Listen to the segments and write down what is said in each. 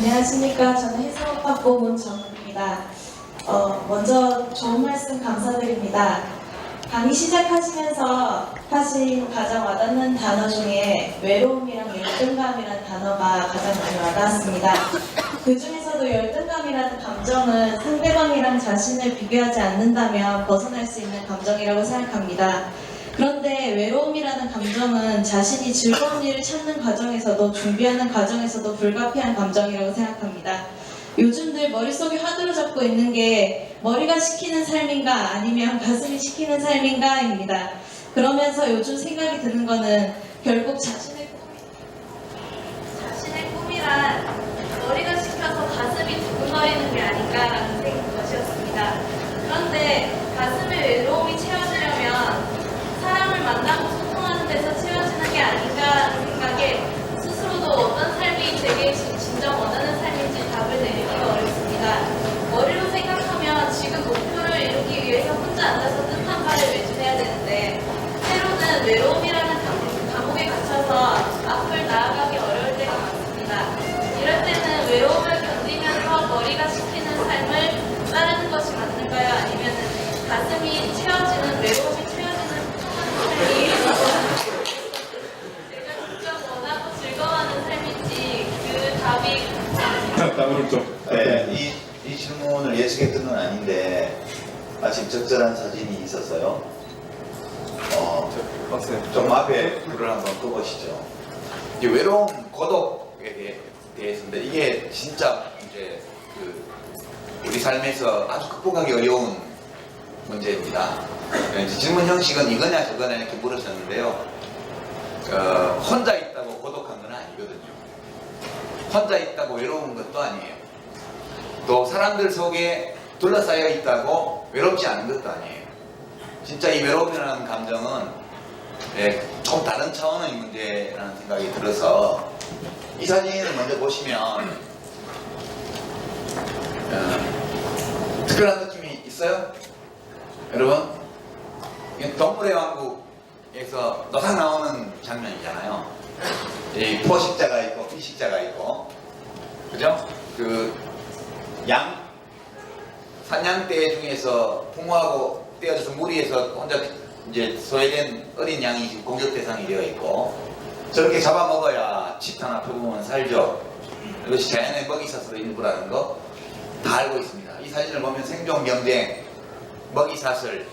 안녕하십니까. 저는 해상업학부 문정입니다. 먼저 좋은 말씀 감사드립니다. 강의 시작하시면서 하신 가장 와닿는 단어 중에 외로움이랑 열등감이라는 단어가 가장 많이 와닿았습니다. 그 중에서도 열등감이라는 감정은 상대방이랑 자신을 비교하지 않는다면 벗어날 수 있는 감정이라고 생각합니다. 그런데 외로움이라는 감정은 자신이 즐거운 일을 찾는 과정에서도 준비하는 과정에서도 불가피한 감정이라고 생각합니다. 요즘들 머릿속에 화두로 잡고 있는 게 머리가 시키는 삶인가 아니면 가슴이 시키는 삶인가입니다. 그러면서 요즘 생각이 드는 거는 결국 자신의 꿈이란 머리가 시켜서 가슴이 두근거리는 게 아닌가라는 것이었습니다. 그런데 가슴의 외로움이 채워지려면 사람을 만나고 소통하는 데서 채워지는 게 아닌가라는 생각에 스스로도 어떤 삶이 제게 진정 원하는 삶인지 답을 내리기가 어렵습니다. 머리로 생각하면 지금 목표를 이루기 위해서 혼자 앉아서 뜻한 바를 매진해야 되는데 때로는 외로움이라는 감옥에 갇혀서 앞을 나아가기 어려울 때가 많습니다. 이럴 때는 외로움을 견디면서 머리가 시키는 삶을 따르는 것이 맞는가요? 아니면 가슴이 채워지는 외로움이 제가 진짜 원하고 즐거워하는 삶인지 그 답이 답을 좀. 네, 이 질문을 예측했던 건 아닌데 마침 적절한 사진이 있어서요. 좀 앞에 불을 한번 끄보시죠. 이 외로움, 고독에 대해서인데 이게 진짜 이제 우리 삶에서 아주 극복하기 어려운 문제입니다. 이제 질문 형식은 이거냐 저거냐 이렇게 물으셨는데요. 혼자 있다고 고독한 건 아니거든요. 혼자 있다고 외로운 것도 아니에요. 또 사람들 속에 둘러싸여 있다고 외롭지 않은 것도 아니에요. 진짜 이 외로움이라는 감정은 좀 다른 차원의 문제라는 생각이 들어서 이 사진을 먼저 보시면 특별한 느낌이 있어요? 여러분? 동물의 왕국에서 노상 나오는 장면이잖아요. 이 포식자가 있고 피식자가 있고, 그죠? 산양떼 중에서 풍부하고 떼어져서 무리해서 혼자 이제 소외된 어린 양이 공격 대상이 되어 있고, 저렇게 잡아먹어야 집 하나 펴보면 살죠. 이것이 자연의 먹이사슬의 일부라는 거 다 알고 있습니다. 이 사진을 보면 생존 경쟁, 먹이사슬,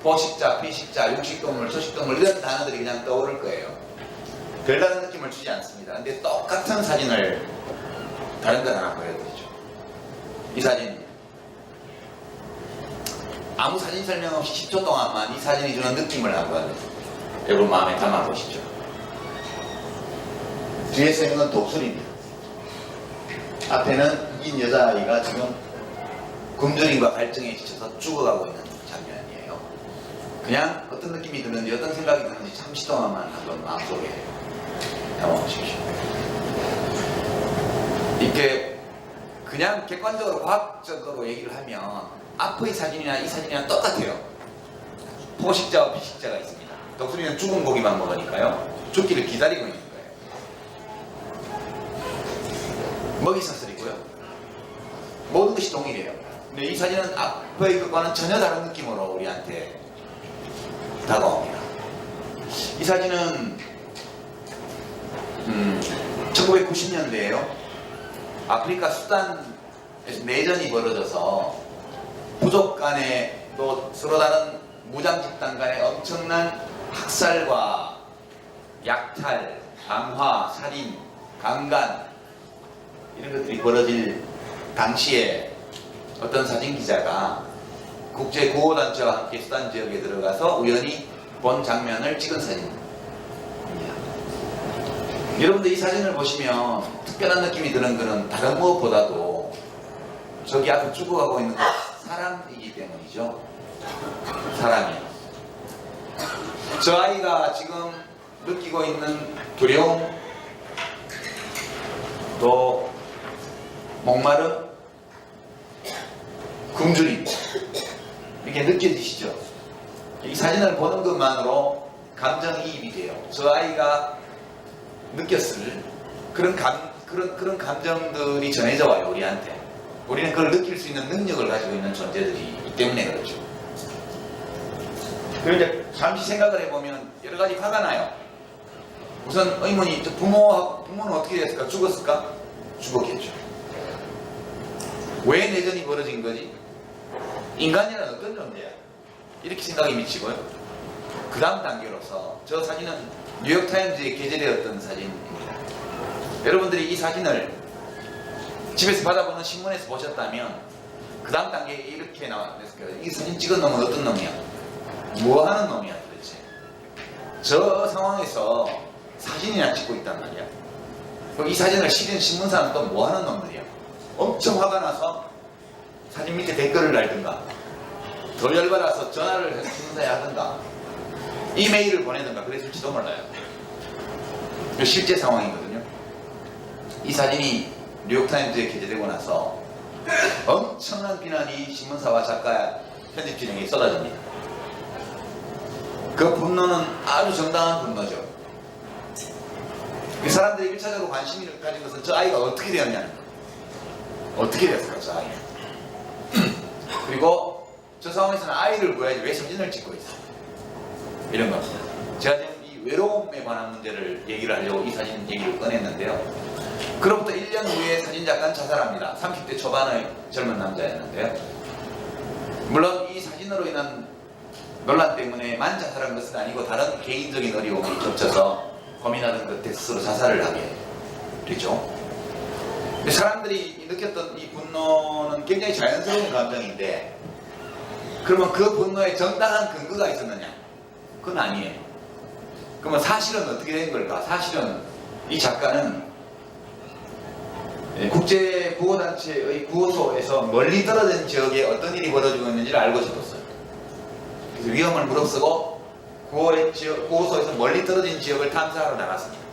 포식자, 피식자, 육식동물, 초식동물 이런 단어들이 그냥 떠오를 거예요. 별다른 느낌을 주지 않습니다. 근데 똑같은 사진을 다른 걸 하나 보여드리죠. 이 사진 아무 사진 설명 없이 10초 동안만 이 사진이 주는 느낌을 한번 여러분 마음에 담아보시죠. 뒤에 서 있는 건 독수리입니다. 앞에는 이긴 여자아이가 지금 굶주림과 갈증에 지쳐서 죽어가고 있는 장면이에요. 그냥 어떤 느낌이 드는지 어떤 생각이 드는지 잠시 동안만 한번 마음속에 담아보십시오. 이렇게 그냥 객관적으로 과학적으로 얘기를 하면 앞의 사진이나 이 사진이랑 똑같아요. 포식자와 피식자가 있습니다. 독수리는 죽은 고기만 먹으니까요. 죽기를 기다리고 있는 거예요. 먹이사슬이고요. 모든 것이 동일해요. 근데 이 사진은 앞의 것과는 전혀 다른 느낌으로 우리한테 다가옵니다. 이 사진은 1990년대에요. 아프리카 수단에서 내전이 벌어져서 부족 간에 또 서로 다른 무장 집단 간의 엄청난 학살과 약탈, 강화, 살인, 강간 이런 것들이 벌어질 당시에 어떤 사진 기자가 국제 구호단체와 함께 수단 지역에 들어가서 우연히 본 장면을 찍은 사진입니다. 여러분들 이 사진을 보시면 특별한 느낌이 드는 것은 다른 무엇보다도 저기 앞에 죽어가고 있는 건 사람이기 때문이죠. 사람이요. 저 아이가 지금 느끼고 있는 두려움, 또 목마름, 굶주림 이렇게 느껴지시죠? 이 사진을 보는 것만으로 감정이입이 돼요. 저 아이가 느꼈을 그런 그런 감정들이 전해져 와요, 우리한테. 우리는 그걸 느낄 수 있는 능력을 가지고 있는 존재들이기 때문에 그렇죠. 그리고 이제 잠시 생각을 해보면 여러 가지 화가 나요. 우선 의문이, 부모는 어떻게 됐을까? 죽었을까? 죽었겠죠. 왜 내전이 벌어진 거지? 인간이란 어떤 존재야? 이렇게 생각이 미치고요. 그 다음 단계로서 저 사진은 뉴욕타임즈에 게재되었던 사진입니다. 여러분들이 이 사진을 집에서 받아보는 신문에서 보셨다면 그 다음 단계에 이렇게 나왔을 거예요. 이 사진 찍은 놈은 어떤 놈이야? 뭐 하는 놈이야 도대체? 저 상황에서 사진이나 찍고 있단 말이야. 그럼 이 사진을 실은 신문사는 또 뭐 하는 놈들이야? 엄청 화가 나서 사진 밑에 댓글을 달든가, 더 열받아서 전화를 해서 신문사에 하든가, 이메일을 보내든가 그랬을지도 몰라요. 실제 상황이거든요. 이 사진이 뉴욕타임즈에 게재되고 나서 엄청난 비난이 신문사와 작가, 편집진에게 쏟아집니다. 그 분노는 아주 정당한 분노죠. 이 사람들이 1차적으로 관심을 가진 것은 저 아이가 어떻게 되었냐는 거예요. 어떻게 됐을까, 저 아이는. 그리고 저 상황에서는 아이를 구해야지 왜 사진을 찍고 있어? 이런 겁니다. 제가 지금 이 외로움에 관한 문제를 얘기를 하려고 이 사진 얘기를 꺼냈는데요. 그로부터 1년 후에 사진작가는 자살합니다. 30대 초반의 젊은 남자였는데요. 물론 이 사진으로 인한 논란 때문에만 자살한 것은 아니고 다른 개인적인 어려움이 겹쳐서 고민하던 끝에 스스로 자살을 하게 되죠. 사람들이 느꼈던 이 분노는 굉장히 자연스러운 감정인데, 그러면 그 분노에 정당한 근거가 있었느냐? 그건 아니에요. 그러면 사실은 어떻게 된 걸까? 사실은 이 작가는 국제 구호단체의 구호소에서 멀리 떨어진 지역에 어떤 일이 벌어지고 있는지를 알고 싶었어요. 그래서 위험을 무릅쓰고 구호소에서 멀리 떨어진 지역을 탐사하러 나갔습니다.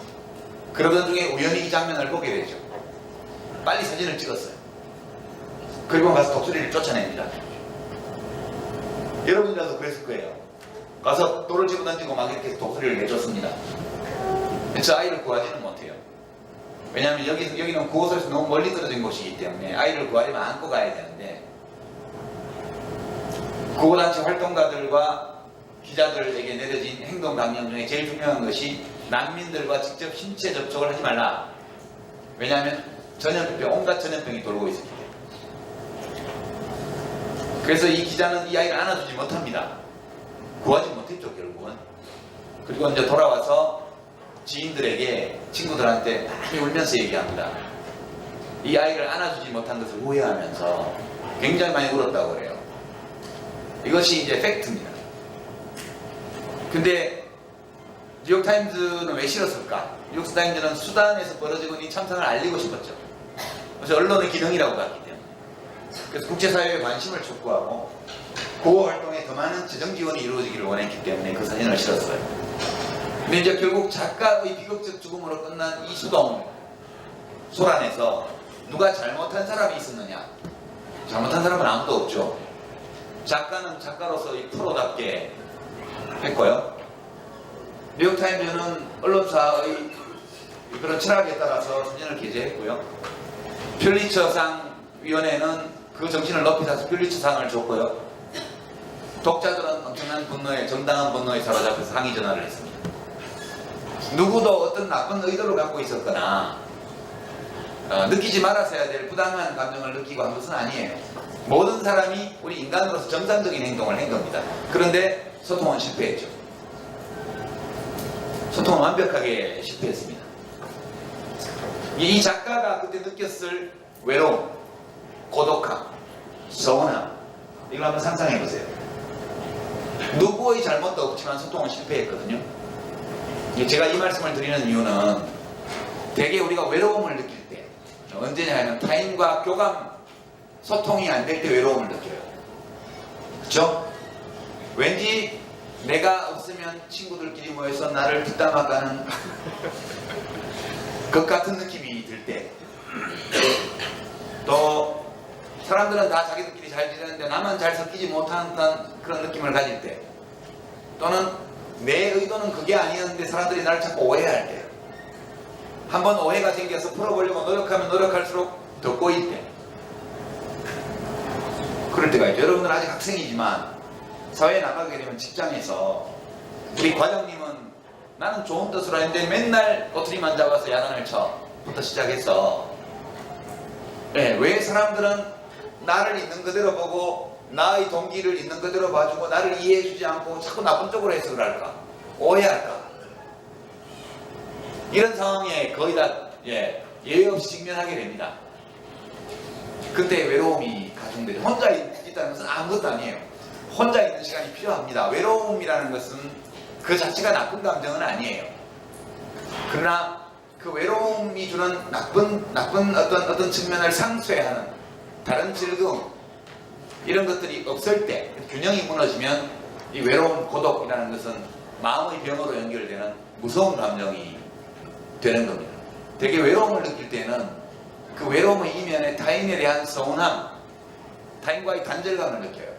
그러던 중에 우연히 이 장면을 보게 되죠. 빨리 사진을 찍었어요. 그리고 가서 독수리를 쫓아냅니다. 여러분이라도 그랬을 거예요. 가서 돌을 집어 던지고 막 이렇게 독수리를 내줬습니다. 저 아이를 구하지는 못해요. 왜냐하면 여기는 구호소에서 너무 멀리 떨어진 곳이기 때문에 아이를 구하려면 안고 가야 되는데, 구호단체 활동가들과 기자들에게 내려진 행동 강령 중에 제일 중요한 것이 난민들과 직접 신체 접촉을 하지 말라. 왜냐하면 전염병, 온갖 전염병이 돌고 있기 때문에. 그래서 이 기자는 이 아이를 안아주지 못합니다. 구하지 못했죠, 결국은. 그리고 이제 돌아와서 지인들에게, 친구들한테 많이 울면서 얘기합니다. 이 아이를 안아주지 못한 것을 후회하면서 굉장히 많이 울었다고 그래요. 이것이 이제 팩트입니다. 근데 뉴욕타임즈는 왜 싫었을까? 뉴욕타임즈는 수단에서 벌어지고 있는 참상을 알리고 싶었죠. 그래서 언론의 기능이라고 봤기 때문에. 그래서 국제사회의 관심을 촉구하고 구호 활동에 더 많은 재정 지원이 이루어지기를 원했기 때문에 그 사진을 실었어요. 근데 이제 결국 작가의 비극적 죽음으로 끝난 이 수동 소란에서 누가 잘못한 사람이 있었느냐? 잘못한 사람은 아무도 없죠. 작가는 작가로서 이 프로답게 했고요. 뉴욕타임즈는 언론사의 그런 철학에 따라서 사진을 게재했고요. 퓰리처상 위원회는 그 정신을 높이 사서 퓰리처상을 줬고요. 독자들은 엄청난 분노에, 정당한 분노에 사로잡혀서 항의 전화를 했습니다. 누구도 어떤 나쁜 의도를 갖고 있었거나 느끼지 말았어야 될 부당한 감정을 느끼고 한 것은 아니에요. 모든 사람이 우리 인간으로서 정상적인 행동을 한 겁니다. 그런데 소통은 실패했죠. 소통은 완벽하게 실패했습니다. 이 작가가 그때 느꼈을 외로움, 고독함, 서운함, 이걸 한번 상상해 보세요. 누구의 잘못도 없지만 소통은 실패했거든요. 제가 이 말씀을 드리는 이유는 대개 우리가 외로움을 느낄 때 언제냐 하면 타인과 교감, 소통이 안 될 때 외로움을 느껴요. 그렇죠? 왠지 내가 없으면 친구들끼리 모여서 나를 뒷담화가는 것 같은 느낌이 들 때, 또 사람들은 다 자기들끼리 잘 지내는데 나만 잘 섞이지 못하는 그런 느낌을 가질 때, 또는 내 의도는 그게 아니었는데 사람들이 나를 자꾸 오해할 때, 한번 오해가 생겨서 풀어보려고 노력하면 노력할수록 더 꼬일 때, 그럴 때가 있죠. 여러분들 아직 학생이지만 사회에 나가게 되면 직장에서 우리 과장님은 나는 좋은 뜻으로 했는데 맨날 꼬투리만 잡아서 야단을 쳐부터 시작해서, 왜 사람들은 나를 있는 그대로 보고 나의 동기를 있는 그대로 봐주고 나를 이해해주지 않고 자꾸 나쁜 쪽으로 해석을 할까? 오해할까? 이런 상황에 거의 다 예외 없이 직면하게 됩니다. 그때 외로움이 가중되죠. 혼자 있다는 것은 아무것도 아니에요. 혼자 있는 시간이 필요합니다. 외로움이라는 것은 그 자체가 나쁜 감정은 아니에요. 그러나 그 외로움이 주는 나쁜 어떤 측면을 상쇄하는 다른 즐거움, 이런 것들이 없을 때, 균형이 무너지면 이 외로움, 고독이라는 것은 마음의 병으로 연결되는 무서운 감정이 되는 겁니다. 되게 외로움을 느낄 때는 그 외로움의 이면에 타인에 대한 서운함, 타인과의 단절감을 느껴요.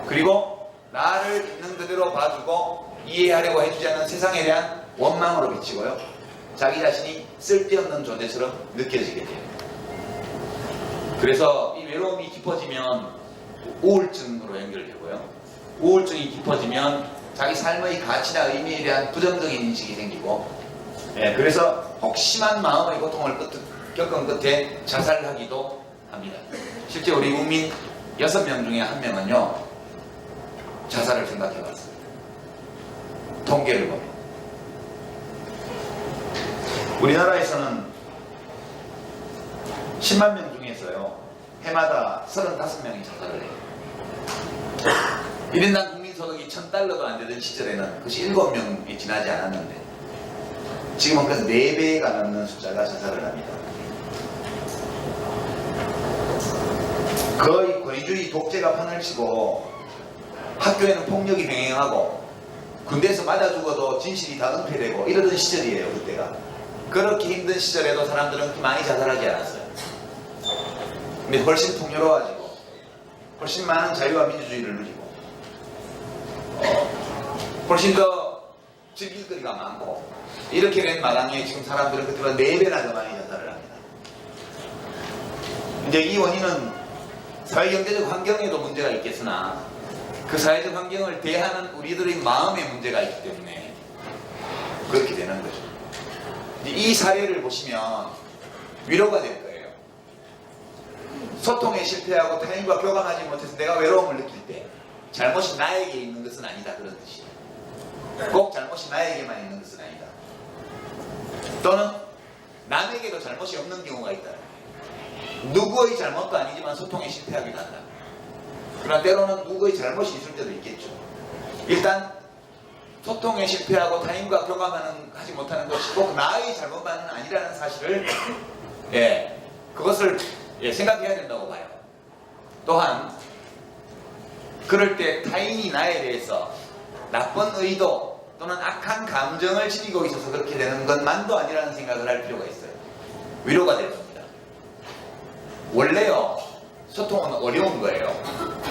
그리고 나를 있는 그대로 봐주고 이해하려고 해주지 않는 세상에 대한 원망으로 비치고요. 자기 자신이 쓸데없는 존재처럼 느껴지게 돼요. 그래서 이 외로움이 깊어지면 우울증으로 연결되고요. 우울증이 깊어지면 자기 삶의 가치나 의미에 대한 부정적인 인식이 생기고, 그래서 혹심한 마음의 고통을 겪은 끝에 자살하기도 합니다. 실제 우리 국민 6명 중에 1명은요 자살을 생각해봤어요. 통계를 보면 우리나라에서는 10만 명 중에서요 해마다 35명이 자살을 해요. 1인당 국민소득이 $1,000도 안 되던 시절에는 그것이 7명이 지나지 않았는데 지금은 그래서 4배가 넘는 숫자가 자살을 합니다. 거의 권위주의 독재가 판을 치고 학교에는 폭력이 병행하고 군대에서 맞아 죽어도 진실이 다 은폐되고 이러던 시절이에요. 그때가. 그렇게 힘든 시절에도 사람들은 많이 자살하지 않았어요. 근데 훨씬 풍요로워지고 훨씬 많은 자유와 민주주의를 누리고 훨씬 더 즐길 거리가 많고 이렇게 된 마당에 지금 사람들은 그때보다 4배나 더 많이 자살을 합니다. 이제 이 원인은 사회경제적 환경에도 문제가 있겠으나 그 사회적 환경을 대하는 우리들의 마음에 문제가 있기 때문에 그렇게 되는 거죠. 이 사례를 보시면 위로가 될 거예요. 소통에 실패하고 타인과 교감하지 못해서 내가 외로움을 느낄 때 잘못이 나에게 있는 것은 아니다, 그런 뜻이에요. 꼭 잘못이 나에게만 있는 것은 아니다. 또는 남에게도 잘못이 없는 경우가 있다. 누구의 잘못도 아니지만 소통에 실패하기도 한다. 그러나 때로는 누구의 잘못이 있을 때도 있겠죠. 일단 소통에 실패하고 타인과 교감하지 못하는 것이 꼭 나의 잘못만은 아니라는 사실을 그것을 생각해야 된다고 봐요. 또한 그럴 때 타인이 나에 대해서 나쁜 의도 또는 악한 감정을 지니고 있어서 그렇게 되는 것만도 아니라는 생각을 할 필요가 있어요. 위로가 될 겁니다. 원래요 소통은 어려운 거예요.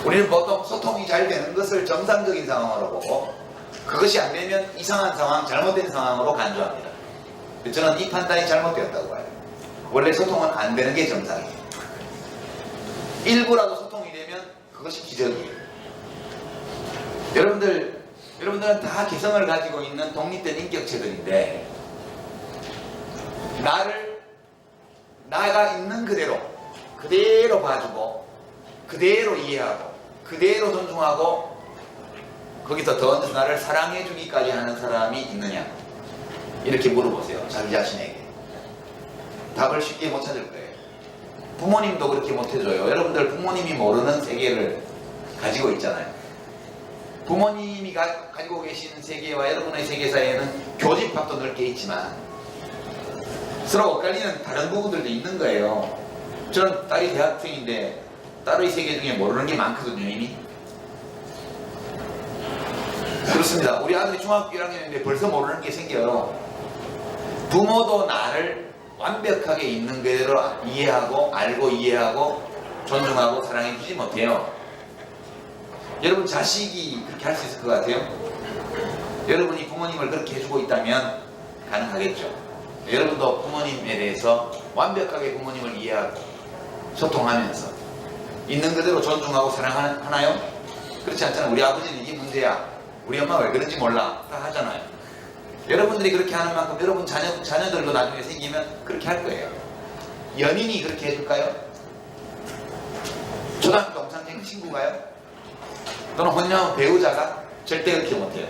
우리는 보통 소통이 잘 되는 것을 정상적인 상황으로 보고 그것이 안 되면 이상한 상황, 잘못된 상황으로 간주합니다. 저는 이 판단이 잘못되었다고 봐요. 원래 소통은 안 되는 게 정상이에요. 일부라도 소통이 되면 그것이 기적이에요. 여러분들은 다 개성을 가지고 있는 독립된 인격체들인데 나가 있는 그대로 봐주고 그대로 이해하고 그대로 존중하고 거기서 더 나를 사랑해 주기까지 하는 사람이 있느냐 이렇게 물어보세요. 자기 자신에게. 답을 쉽게 못 찾을 거예요. 부모님도 그렇게 못 해줘요. 여러분들 부모님이 모르는 세계를 가지고 있잖아요. 부모님이 가지고 계신 세계와 여러분의 세계 사이에는 교집합도 넓게 있지만 서로 엇갈리는 다른 부분들도 있는 거예요. 저는 딸이 대학생인데 딸의 세계 중에 모르는 게 많거든요. 이미 그렇습니다. 우리 아들이 중학교 1학년인데 벌써 모르는 게 생겨요. 부모도 나를 완벽하게 있는 그대로 이해하고 알고 이해하고 존중하고 사랑해 주지 못해요. 여러분 자식이 그렇게 할 수 있을 것 같아요? 여러분이 부모님을 그렇게 해주고 있다면 가능하겠죠. 여러분도 부모님에 대해서 완벽하게 부모님을 이해하고 소통하면서 있는 그대로 존중하고 사랑하나요? 그렇지 않잖아요. 우리 아버지는 이게 문제야. 우리 엄마가 왜 그런지 몰라. 다 하잖아요. 여러분들이 그렇게 하는 만큼 여러분 자녀들도 나중에 생기면 그렇게 할 거예요. 연인이 그렇게 해줄까요? 초등학교 동창생 친구가요? 또는 혼녀 배우자가? 절대 그렇게 못해요.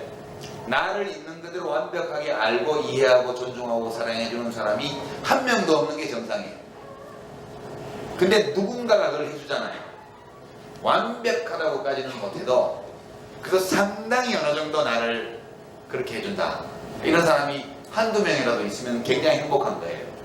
나를 있는 그대로 완벽하게 알고 이해하고 존중하고 사랑해주는 사람이 한 명도 없는 게 정상이에요. 근데 누군가가 그걸 해주잖아요. 완벽하다고까지는 못해도 그래서 상당히 어느 정도 나를 그렇게 해준다. 이런 사람이 한두 명이라도 있으면 굉장히 행복한 거예요.